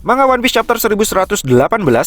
Manga One Piece chapter 1118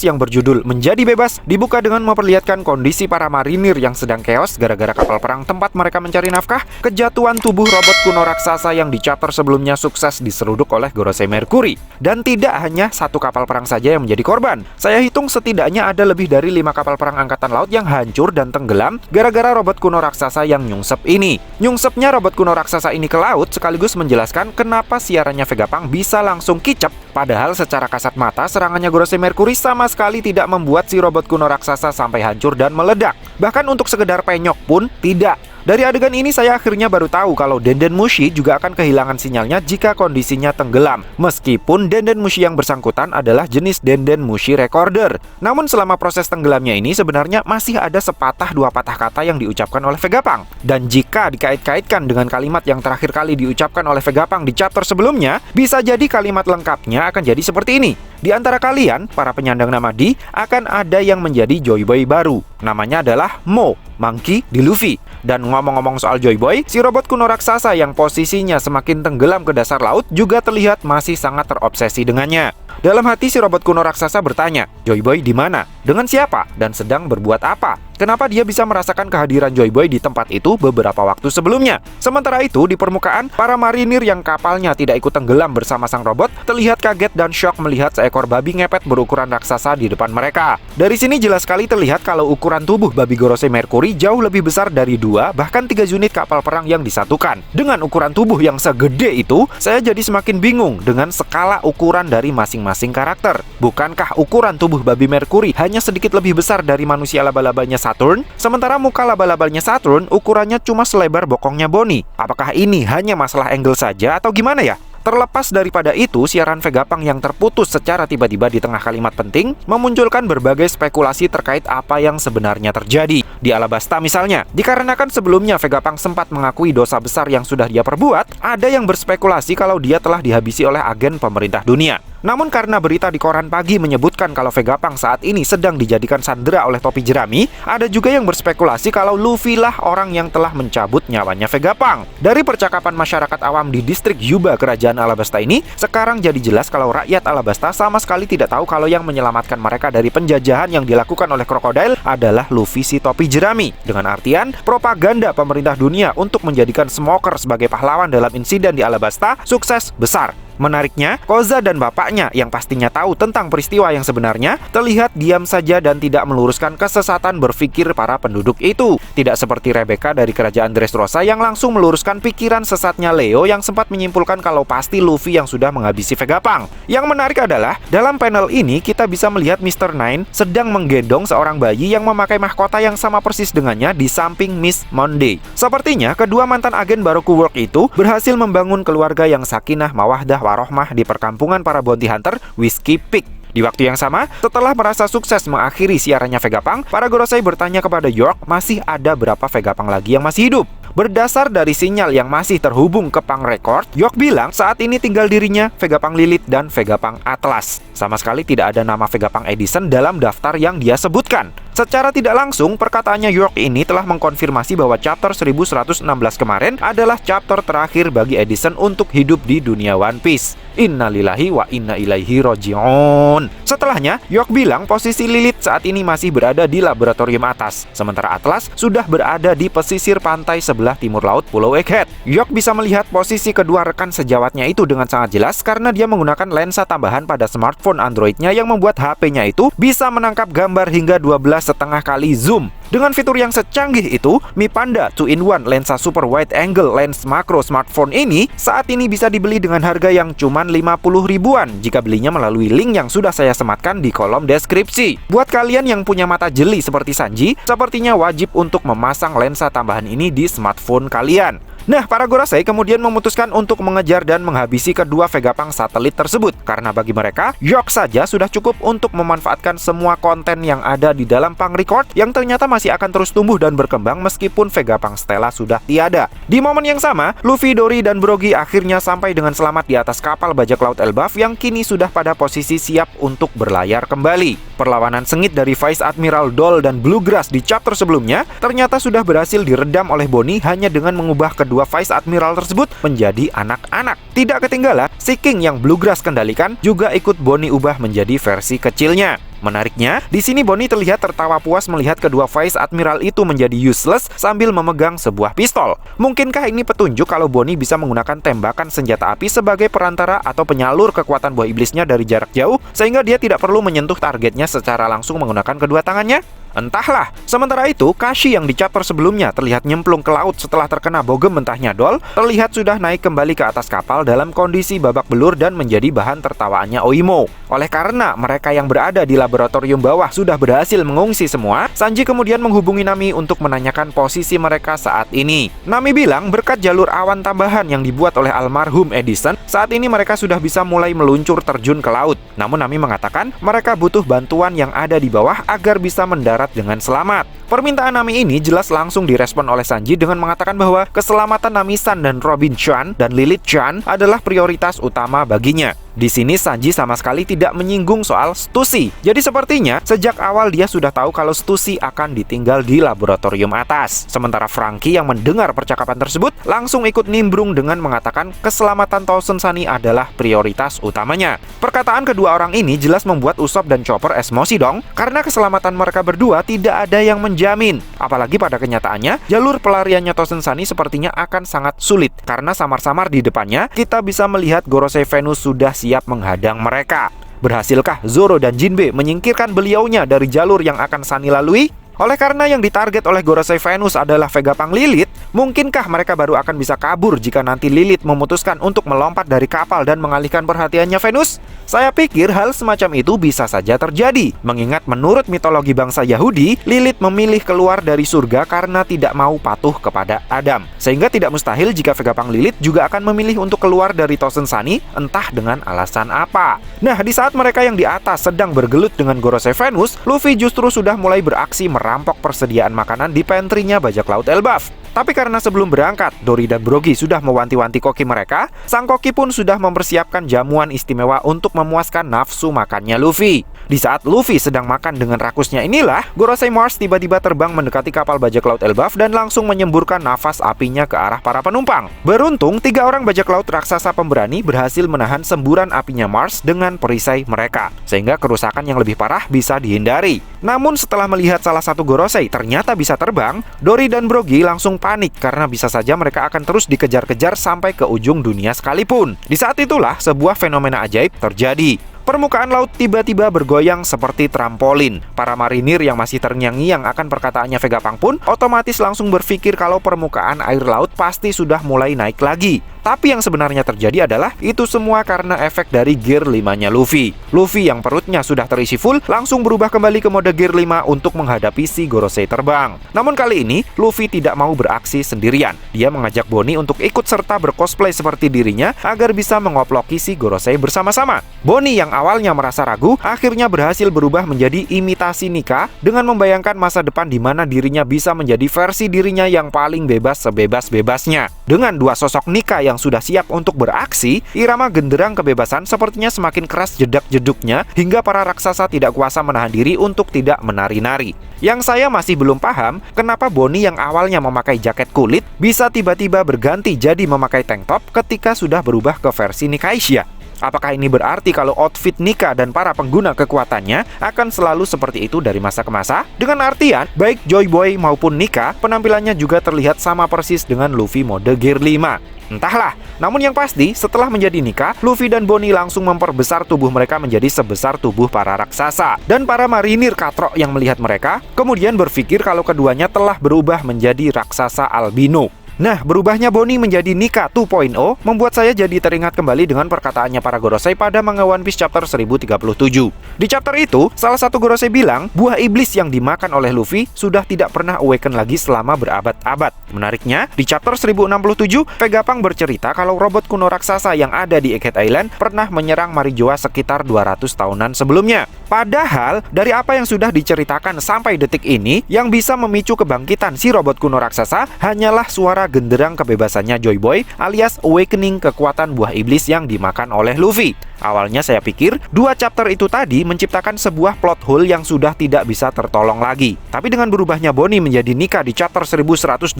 yang berjudul Menjadi Bebas dibuka dengan memperlihatkan kondisi para marinir yang sedang chaos gara-gara kapal perang tempat mereka mencari nafkah kejatuhan tubuh robot kuno raksasa yang di chapter sebelumnya sukses diseruduk oleh Gorosei Mercury. Dan tidak hanya satu kapal perang saja yang menjadi korban. Saya hitung setidaknya ada lebih dari 5 kapal perang angkatan laut yang hancur dan tenggelam gara-gara robot kuno raksasa yang nyungsep ini. Nyungsepnya robot kuno raksasa ini ke laut sekaligus menjelaskan kenapa siarannya Vegapunk bisa langsung kicep, padahal secara kasat mata serangannya Gorosei Mercury sama sekali tidak membuat si robot kuno raksasa sampai hancur dan meledak. Bahkan untuk sekedar penyok pun tidak. Dari adegan ini saya akhirnya baru tahu kalau Denden Mushi juga akan kehilangan sinyalnya jika kondisinya tenggelam. Meskipun Denden Mushi yang bersangkutan adalah jenis Denden Mushi Recorder. Namun selama proses tenggelamnya ini sebenarnya masih ada sepatah dua patah kata yang diucapkan oleh Vegapunk. Dan jika dikait-kaitkan dengan kalimat yang terakhir kali diucapkan oleh Vegapunk di chapter sebelumnya, bisa jadi kalimat lengkapnya akan jadi seperti ini. Di antara kalian, para penyandang nama D, akan ada yang menjadi Joy Boy baru. Namanya adalah Mo, Monkey di Luffy. Dan ngomong-ngomong soal Joy Boy, si robot kuno raksasa yang posisinya semakin tenggelam ke dasar laut juga terlihat masih sangat terobsesi dengannya. Dalam hati si robot kuno raksasa bertanya, Joy Boy di mana? Dengan siapa? Dan sedang berbuat apa? Kenapa dia bisa merasakan kehadiran Joy Boy di tempat itu beberapa waktu sebelumnya? Sementara itu, di permukaan, para marinir yang kapalnya tidak ikut tenggelam bersama sang robot terlihat kaget dan syok melihat seekor babi ngepet berukuran raksasa di depan mereka. Dari sini jelas sekali terlihat kalau ukuran tubuh babi Gorosei Mercury jauh lebih besar dari 2, bahkan 3 unit kapal perang yang disatukan. Dengan ukuran tubuh yang segede itu, saya jadi semakin bingung dengan skala ukuran dari masing-masing karakter. Bukankah ukuran tubuh babi Mercury hanya sedikit lebih besar dari manusia laba-labanya Saturn, sementara muka laba-labanya Saturn ukurannya cuma selebar bokongnya Bonnie? Apakah ini hanya masalah angle saja atau gimana ya? Terlepas daripada itu, siaran Vegapunk yang terputus secara tiba-tiba di tengah kalimat penting memunculkan berbagai spekulasi terkait apa yang sebenarnya terjadi. Di Alabasta misalnya, dikarenakan sebelumnya Vegapunk sempat mengakui dosa besar yang sudah dia perbuat, ada yang berspekulasi kalau dia telah dihabisi oleh agen pemerintah dunia. Namun karena berita di koran pagi menyebutkan kalau Vegapunk saat ini sedang dijadikan sandera oleh topi jerami, ada juga yang berspekulasi kalau Luffy lah orang yang telah mencabut nyawanya Vegapunk. Dari percakapan masyarakat awam di distrik Yuba kerajaan Alabasta ini, sekarang jadi jelas kalau rakyat Alabasta sama sekali tidak tahu kalau yang menyelamatkan mereka dari penjajahan yang dilakukan oleh Crocodile adalah Luffy si topi jerami. Dengan artian, propaganda pemerintah dunia untuk menjadikan Smoker sebagai pahlawan dalam insiden di Alabasta sukses besar. Menariknya, Koza dan bapaknya yang pastinya tahu tentang peristiwa yang sebenarnya terlihat diam saja dan tidak meluruskan kesesatan berpikir para penduduk itu. Tidak seperti Rebecca dari kerajaan Dressrosa yang langsung meluruskan pikiran sesatnya Leo yang sempat menyimpulkan kalau pasti Luffy yang sudah menghabisi Vegapunk. Yang menarik adalah, dalam panel ini kita bisa melihat Mr. Nine sedang menggendong seorang bayi yang memakai mahkota yang sama persis dengannya di samping Miss Monday. Sepertinya, kedua mantan agen Baroku Work itu berhasil membangun keluarga yang sakinah mawaddah warohmah di perkampungan para bounty hunter Whiskey Peak. Di waktu yang sama, setelah merasa sukses mengakhiri siarannya Vegapunk, para Gorosei bertanya kepada York masih ada berapa Vegapunk lagi yang masih hidup. Berdasar dari sinyal yang masih terhubung ke Punk Record, York bilang saat ini tinggal dirinya, Vegapunk Lilith, dan Vegapunk Atlas. Sama sekali tidak ada nama Vegapunk Edison dalam daftar yang dia sebutkan. Secara tidak langsung, perkataannya York ini telah mengkonfirmasi bahwa chapter 1116 kemarin adalah chapter terakhir bagi Edison untuk hidup di dunia One Piece. Innalillahi wa inna ilaihi raji'un. Setelahnya, York bilang posisi Lilith saat ini masih berada di laboratorium atas, sementara Atlas sudah berada di pesisir pantai sebelah timur laut Pulau Egghead. York bisa melihat posisi kedua rekan sejawatnya itu dengan sangat jelas karena dia menggunakan lensa tambahan pada smartphone Androidnya yang membuat HP-nya itu bisa menangkap gambar hingga 12,5 kali zoom. Dengan fitur yang secanggih itu, Mi Panda 2-in-1 lensa super wide angle lens makro smartphone ini saat ini bisa dibeli dengan harga yang cuman 50 ribuan jika belinya melalui link yang sudah saya sematkan di kolom deskripsi. Buat kalian yang punya mata jeli seperti Sanji, sepertinya wajib untuk memasang lensa tambahan ini di smartphone kalian. Nah, para Gorosei kemudian memutuskan untuk mengejar dan menghabisi kedua Vegapunk satelit tersebut karena bagi mereka, York saja sudah cukup untuk memanfaatkan semua konten yang ada di dalam Punk Record yang ternyata masih akan terus tumbuh dan berkembang meskipun Vegapunk Stella sudah tiada. Di momen yang sama, Luffy, Dory, dan Brogy akhirnya sampai dengan selamat di atas kapal bajak laut Elbaf yang kini sudah pada posisi siap untuk berlayar kembali. Perlawanan sengit dari Vice Admiral Dol dan Bluegrass di chapter sebelumnya ternyata sudah berhasil diredam oleh Bonnie hanya dengan mengubah kedua Vice Admiral tersebut menjadi anak-anak. Tidak ketinggalan, si King yang Bluegrass kendalikan juga ikut Bonnie ubah menjadi versi kecilnya. Menariknya, di sini Bonnie terlihat tertawa puas melihat kedua Vice Admiral itu menjadi useless sambil memegang sebuah pistol. Mungkinkah ini petunjuk kalau Bonnie bisa menggunakan tembakan senjata api sebagai perantara atau penyalur kekuatan buah iblisnya dari jarak jauh, sehingga dia tidak perlu menyentuh targetnya secara langsung menggunakan kedua tangannya? Entahlah. Sementara itu, Kashi yang di chapter sebelumnya terlihat nyemplung ke laut setelah terkena bogem mentahnya Dol, terlihat sudah naik kembali ke atas kapal dalam kondisi babak belur dan menjadi bahan tertawaannya Oimo. Oleh karena mereka yang berada di laboratorium bawah sudah berhasil mengungsi semua, Sanji kemudian menghubungi Nami untuk menanyakan posisi mereka saat ini. Nami bilang berkat jalur awan tambahan yang dibuat oleh almarhum Edison, saat ini mereka sudah bisa mulai meluncur terjun ke laut. Namun Nami mengatakan mereka butuh bantuan yang ada di bawah agar bisa mendarat dengan selamat. Permintaan Nami ini jelas langsung direspon oleh Sanji dengan mengatakan bahwa keselamatan Nami-san dan Robin Chan dan Lilith Chan adalah prioritas utama baginya. Di sini Sanji sama sekali tidak menyinggung soal Stussy. Jadi sepertinya sejak awal dia sudah tahu kalau Stussy akan ditinggal di laboratorium atas. Sementara Franky yang mendengar percakapan tersebut langsung ikut nimbrung dengan mengatakan keselamatan Thousand Sunny adalah prioritas utamanya. Perkataan kedua orang ini jelas membuat Usopp dan Chopper emosi dong, karena keselamatan mereka berdua tidak ada yang menjamin. Apalagi pada kenyataannya, jalur pelariannya Thousand Sunny sepertinya akan sangat sulit, karena samar-samar di depannya kita bisa melihat Gorosei Venus sudah siap menghadang mereka. Berhasilkah Zoro dan Jinbe menyingkirkan beliaunya dari jalur yang akan Sunny lalui? Oleh karena yang ditarget oleh Gorosei Venus adalah Vegapunk Lilith, mungkinkah mereka baru akan bisa kabur jika nanti Lilith memutuskan untuk melompat dari kapal dan mengalihkan perhatiannya Venus? Saya pikir hal semacam itu bisa saja terjadi, mengingat menurut mitologi bangsa Yahudi, Lilith memilih keluar dari surga karena tidak mau patuh kepada Adam. Sehingga tidak mustahil jika Vegapunk Lilith juga akan memilih untuk keluar dari Thousand Sunny, entah dengan alasan apa. Nah, di saat mereka yang di atas sedang bergelut dengan Gorosei Venus, Luffy justru sudah mulai beraksi merampok persediaan makanan di pantry-nya bajak laut Elbaf. Tapi karena sebelum berangkat, Dory dan Brogy sudah mewanti-wanti koki mereka, sang koki pun sudah mempersiapkan jamuan istimewa untuk memuaskan nafsu makannya Luffy. Di saat Luffy sedang makan dengan rakusnya inilah, Gorosei Mars tiba-tiba terbang mendekati kapal bajak laut Elbaf dan langsung menyemburkan nafas apinya ke arah para penumpang. Beruntung, 3 orang bajak laut raksasa pemberani berhasil menahan semburan apinya Mars dengan perisai mereka, sehingga kerusakan yang lebih parah bisa dihindari. Namun setelah melihat salah satu Gorosei ternyata bisa terbang, Dory dan Brogy langsung panik karena bisa saja mereka akan terus dikejar-kejar sampai ke ujung dunia sekalipun. Di saat itulah sebuah fenomena ajaib terjadi. Permukaan laut tiba-tiba bergoyang seperti trampolin. Para marinir yang masih terngiang-ngiang akan perkataannya Vegapunk pun otomatis langsung berpikir kalau permukaan air laut pasti sudah mulai naik lagi. Tapi yang sebenarnya terjadi adalah itu semua karena efek dari Gear 5-nya Luffy. Luffy yang perutnya sudah terisi full langsung berubah kembali ke mode Gear 5 untuk menghadapi si Gorosei terbang. Namun kali ini Luffy tidak mau beraksi sendirian. Dia mengajak Bonnie untuk ikut serta bercosplay seperti dirinya agar bisa mengoploki si Gorosei bersama-sama. Bonnie yang awalnya merasa ragu akhirnya berhasil berubah menjadi imitasi Nika dengan membayangkan masa depan di mana dirinya bisa menjadi versi dirinya yang paling bebas sebebas-bebasnya. Dengan dua sosok Nika yang sudah siap untuk beraksi, irama genderang kebebasan sepertinya semakin keras jedak-jeduknya hingga para raksasa tidak kuasa menahan diri untuk tidak menari-nari. Yang saya masih belum paham, kenapa Bonnie yang awalnya memakai jaket kulit bisa tiba-tiba berganti jadi memakai tank top ketika sudah berubah ke versi Nikaisha. Apakah ini berarti kalau outfit Nika dan para pengguna kekuatannya akan selalu seperti itu dari masa ke masa? Dengan artian, baik Joy Boy maupun Nika, penampilannya juga terlihat sama persis dengan Luffy mode Gear 5. Entahlah, namun yang pasti setelah menjadi Nika, Luffy dan Bonnie langsung memperbesar tubuh mereka menjadi sebesar tubuh para raksasa. Dan para marinir katrok yang melihat mereka, kemudian berpikir kalau keduanya telah berubah menjadi raksasa albino. Nah, berubahnya Bonnie menjadi Nika 2.0 membuat saya jadi teringat kembali dengan perkataannya para Gorosei pada manga One Piece chapter 1037. Di chapter itu, salah satu Gorosei bilang, buah iblis yang dimakan oleh Luffy sudah tidak pernah awaken lagi selama berabad-abad. Menariknya, di chapter 1067, Vegapunk bercerita kalau robot kuno raksasa yang ada di Egghead Island pernah menyerang Marijoa sekitar 200 tahunan sebelumnya. Padahal, dari apa yang sudah diceritakan sampai detik ini, yang bisa memicu kebangkitan si robot kuno raksasa hanyalah suara genderang kebebasannya Joy Boy alias awakening kekuatan buah iblis yang dimakan oleh Luffy. Awalnya saya pikir, 2 chapter itu tadi menciptakan sebuah plot hole yang sudah tidak bisa tertolong lagi. Tapi dengan berubahnya Bonnie menjadi Nika di chapter 1118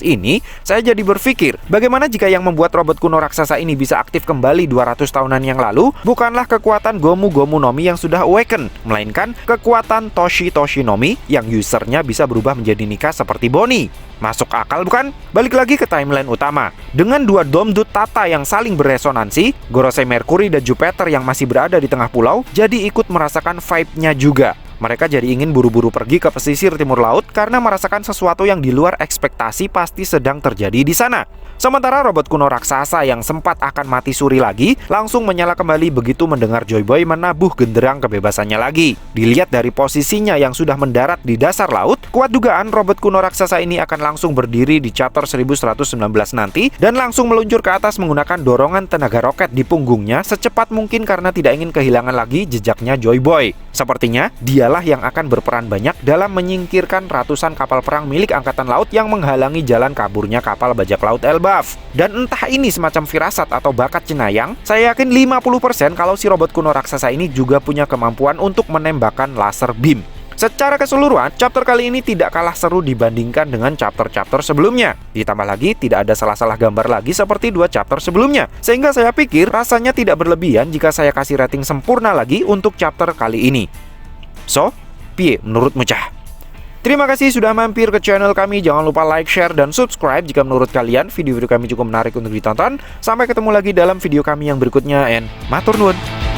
ini, saya jadi berpikir, bagaimana jika yang membuat robot kuno raksasa ini bisa aktif kembali 200 tahunan yang lalu, bukanlah kekuatan Gomu Gomu no Mi yang sudah awaken, melainkan kekuatan Toshi Toshi no Mi yang usernya bisa berubah menjadi Nika seperti Bonnie. Masuk akal bukan? Balik lagi ke timeline utama. Dengan 2 Domdut Tata yang saling beresonansi, Gorosei Mercury dan Jupiter yang masih berada di tengah pulau jadi ikut merasakan vibe-nya juga. Mereka jadi ingin buru-buru pergi ke pesisir timur laut karena merasakan sesuatu yang di luar ekspektasi pasti sedang terjadi di sana. Sementara robot kuno raksasa yang sempat akan mati suri lagi langsung menyala kembali begitu mendengar Joy Boy menabuh genderang kebebasannya lagi. Dilihat dari posisinya yang sudah mendarat di dasar laut, kuat dugaan robot kuno raksasa ini akan langsung berdiri di chapter 1119 nanti dan langsung meluncur ke atas menggunakan dorongan tenaga roket di punggungnya secepat mungkin karena tidak ingin kehilangan lagi jejaknya Joy Boy. Sepertinya dialah yang akan berperan banyak dalam menyingkirkan ratusan kapal perang milik Angkatan Laut yang menghalangi jalan kaburnya kapal bajak laut Elbaf. Dan entah ini semacam firasat atau bakat cenayang, saya yakin 50% kalau si robot kuno raksasa ini juga punya kemampuan untuk menembakkan laser beam. Secara keseluruhan, chapter kali ini tidak kalah seru dibandingkan dengan chapter-chapter sebelumnya. Ditambah lagi, tidak ada salah-salah gambar lagi seperti 2 chapter sebelumnya. Sehingga saya pikir rasanya tidak berlebihan jika saya kasih rating sempurna lagi untuk chapter kali ini. So, piye menurutmu cah? Terima kasih sudah mampir ke channel kami. Jangan lupa like, share, dan subscribe jika menurut kalian video-video kami cukup menarik untuk ditonton. Sampai ketemu lagi dalam video kami yang berikutnya, and matur nuwun.